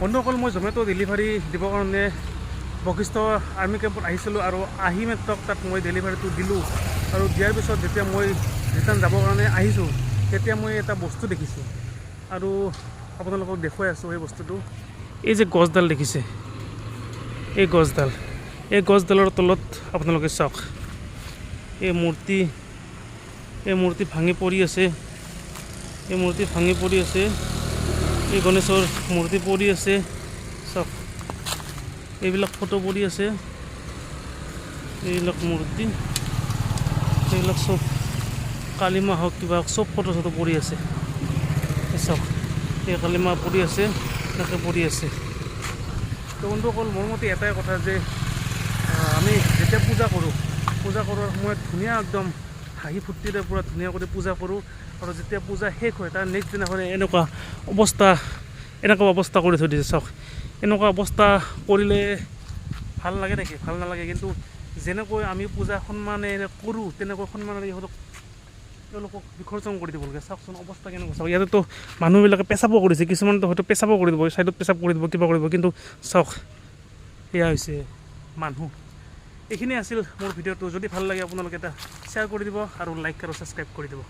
বন্ধুসকল মই Zomato delivery দিবৰ কাৰণে বশিষ্ঠ আৰ্মি কেম্পত আহিছিলোঁ আৰু আহি মাত্ৰ তাত মই ডেলিভাৰীটো দিলোঁ আৰু দিয়াৰ পিছত যেতিয়া মই ৰিটাৰ্ণ যাবৰ কাৰণে আহিছোঁ তেতিয়া মই এটা বস্তু দেখিছোঁ আৰু আপোনালোকক দেখুৱাই আছোঁ এই বস্তুটো। এই যে গছডাল দেখিছে, এই গছডালৰ তলত আপোনালোকে চাওক, এই মূৰ্তি ভাঙি পৰি আছে, এই গণেশৰ মূৰ্তি পৰি আছে চাওক, এইবিলাক ফটো পৰি আছে, এইবিলাক মূৰ্তি, এইবিলাক চব কালিমা হওক কিবা চব ফটো চটো পৰি আছে চাওক, এই কালিমা পৰি আছে, এনেকৈ পৰি আছে। তো বন্ধুসকল মোৰ মতে এটাই কথা যে আমি যেতিয়া পূজা কৰাৰ সময়ত ধুনীয়া একদম হাঁহি ফূৰ্তিৰে পূৰা ধুনীয়া কৰি পূজা কৰোঁ আৰু যেতিয়া পূজা শেষ হয় তাৰ নেক্সট দিনাখনে এনেকুৱা অৱস্থা কৰি থৈ দিছে চাওক। এনেকুৱা অৱস্থা কৰিলে ভাল লাগে নেকি? ভাল নালাগে। কিন্তু যেনেকৈ আমি পূজা সন্মানেৰে কৰোঁ তেনেকৈ সন্মানেৰে তেওঁলোকক বিসৰ্জন কৰি দিব লাগে। চাওকচোন অৱস্থা কেনেকুৱা চাওক। ইয়াতেতো মানুহবিলাকে পেচাবো কৰিছে, কিছুমানতো হয়তো পেচাবো কৰি দিব, ছাইডত পেচাব কৰি দিব, কিবা কৰিব, কিন্তু চাওক এয়া হৈছে মানুহ। এইখিনি আছিল মোৰ ভিডিঅ'টো। যদি ভাল লাগে আপোনালোকে এটা শ্বেয়াৰ কৰি দিব আৰু লাইক আৰু ছাবস্ক্ৰাইব কৰি দিব।